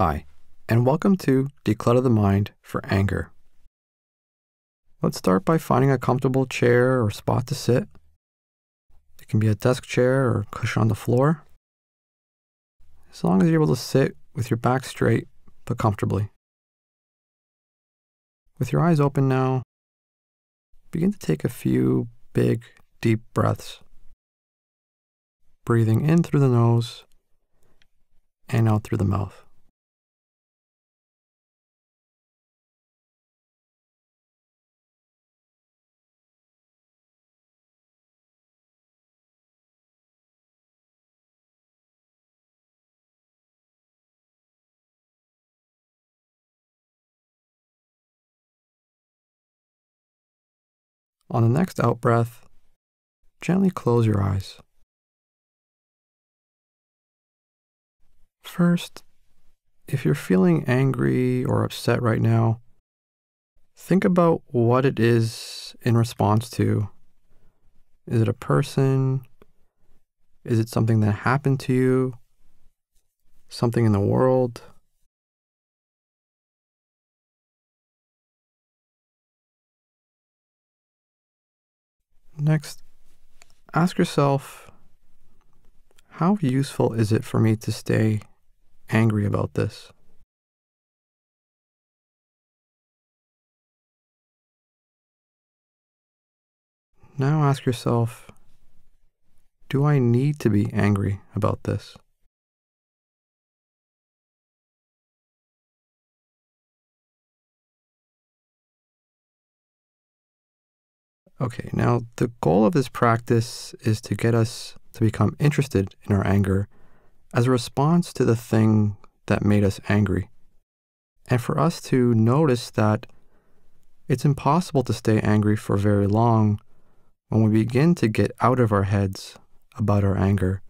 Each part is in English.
Hi, and welcome to Declutter the Mind for Anger. Let's start by finding a comfortable chair or spot to sit. It can be a desk chair or cushion on the floor, as long as you're able to sit with your back straight but comfortably. With your eyes open now, begin to take a few big, deep breaths, breathing in through the nose and out through the mouth. On the next out breath, gently close your eyes. First, if you're feeling angry or upset right now, think about what it is in response to. Is it a person? Is it something that happened to you? Something in the world? Next, ask yourself, how useful is it for me to stay angry about this? Now ask yourself, do I need to be angry about this? Okay, now the goal of this practice is to get us to become interested in our anger as a response to the thing that made us angry. And for us to notice that it's impossible to stay angry for very long when we begin to get out of our heads about our anger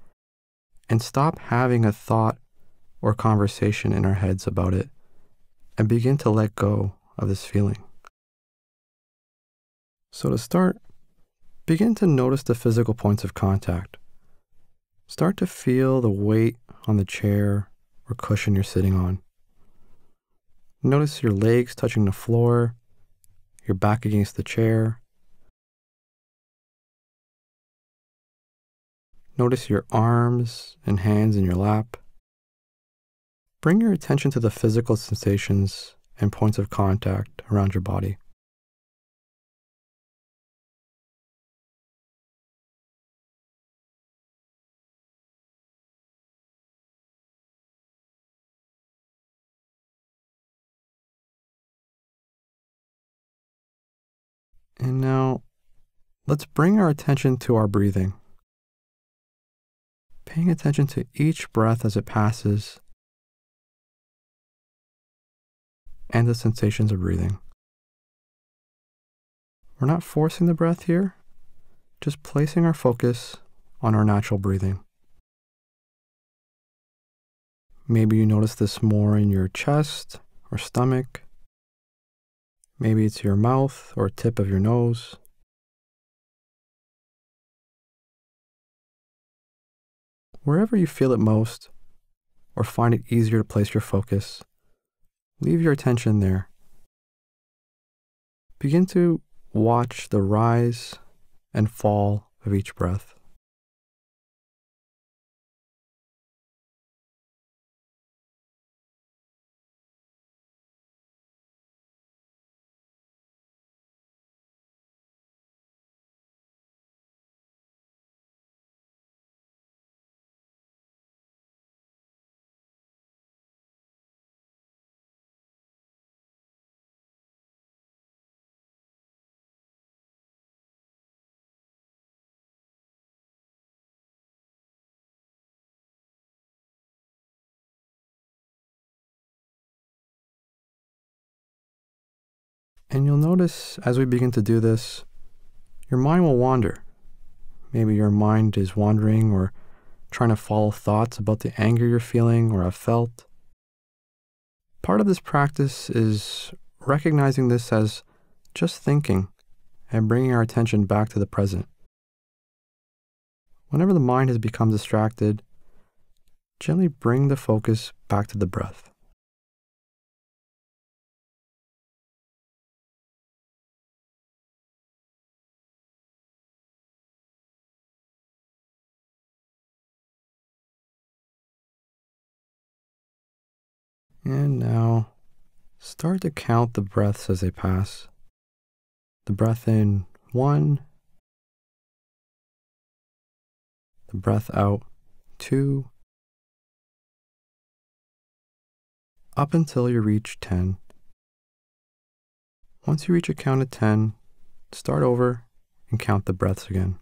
and stop having a thought or conversation in our heads about it and begin to let go of this feeling. So to start, begin to notice the physical points of contact. Start to feel the weight on the chair or cushion you're sitting on. Notice your legs touching the floor, your back against the chair. Notice your arms and hands in your lap. Bring your attention to the physical sensations and points of contact around your body. And now, let's bring our attention to our breathing. Paying attention to each breath as it passes and the sensations of breathing. We're not forcing the breath here, just placing our focus on our natural breathing. Maybe you notice this more in your chest or stomach. Maybe it's your mouth or tip of your nose. Wherever you feel it most, or find it easier to place your focus, leave your attention there. Begin to watch the rise and fall of each breath. And you'll notice as we begin to do this, your mind will wander. Maybe your mind is wandering or trying to follow thoughts about the anger you're feeling or have felt. Part of this practice is recognizing this as just thinking and bringing our attention back to the present. Whenever the mind has become distracted, gently bring the focus back to the breath. And now start to count the breaths as they pass. The breath in, 1. The breath out, 2. Up until you reach 10. Once you reach a count of 10, start over and count the breaths again.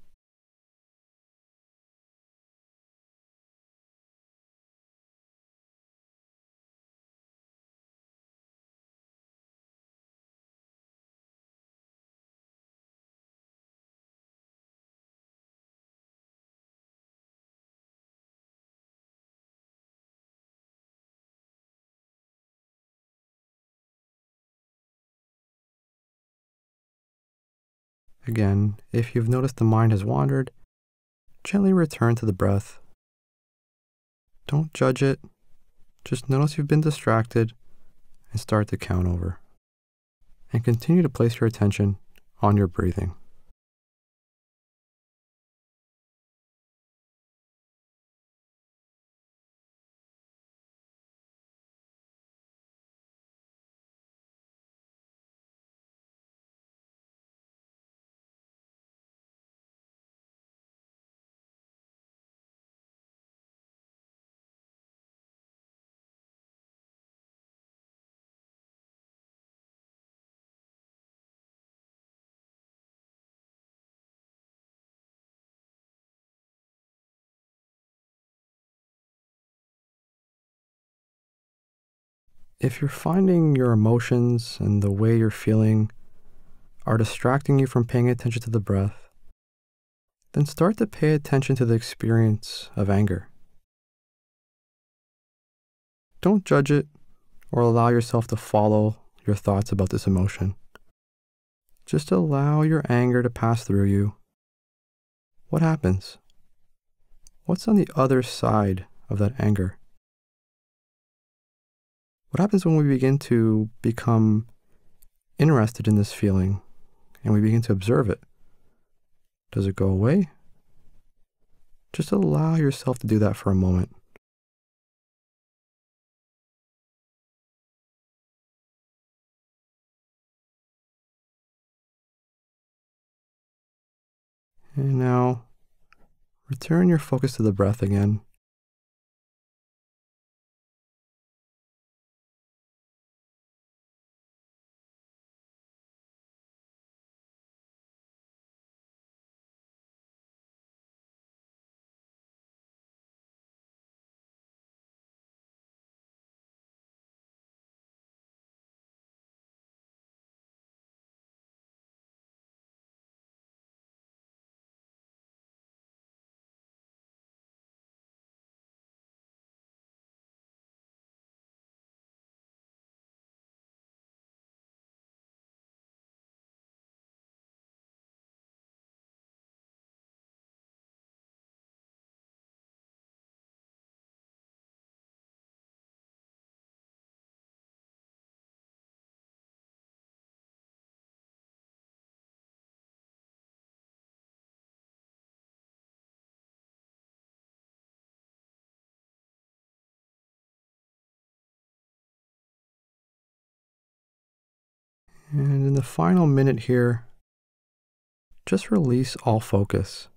Again, if you've noticed the mind has wandered, gently return to the breath. Don't judge it. Just notice you've been distracted and start to count over. And continue to place your attention on your breathing. If you're finding your emotions and the way you're feeling are distracting you from paying attention to the breath, then start to pay attention to the experience of anger. Don't judge it or allow yourself to follow your thoughts about this emotion. Just allow your anger to pass through you. What happens? What's on the other side of that anger? What happens when we begin to become interested in this feeling and we begin to observe it? Does it go away? Just allow yourself to do that for a moment. And now, return your focus to the breath again. And in the final minute here, just release all focus.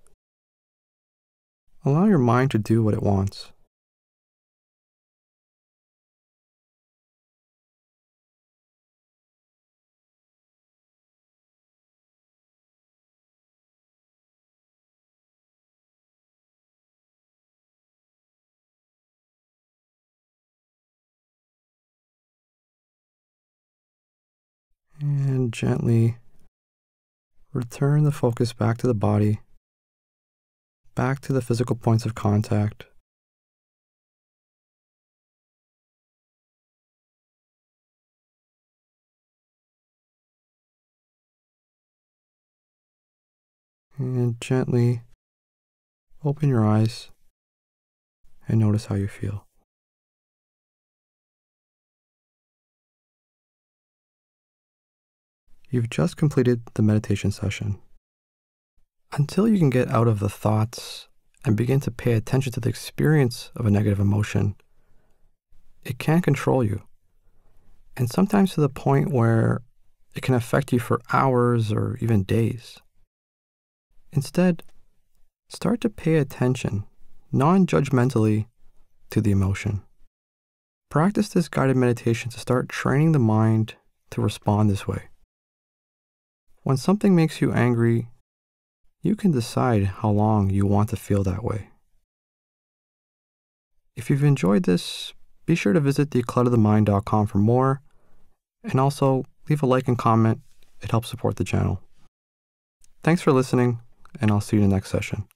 Allow your mind to do what it wants. And gently return the focus back to the body, back to the physical points of contact. And gently open your eyes and notice how you feel. You've just completed the meditation session. Until you can get out of the thoughts and begin to pay attention to the experience of a negative emotion, it can control you. and sometimes to the point where it can affect you for hours or even days. Instead, start to pay attention, non-judgmentally, to the emotion. Practice this guided meditation to start training the mind to respond this way. When something makes you angry, you can decide how long you want to feel that way. If you've enjoyed this, be sure to visit declutterthemind.com for more, and also leave a like and comment. It helps support the channel. Thanks for listening, and I'll see you in the next session.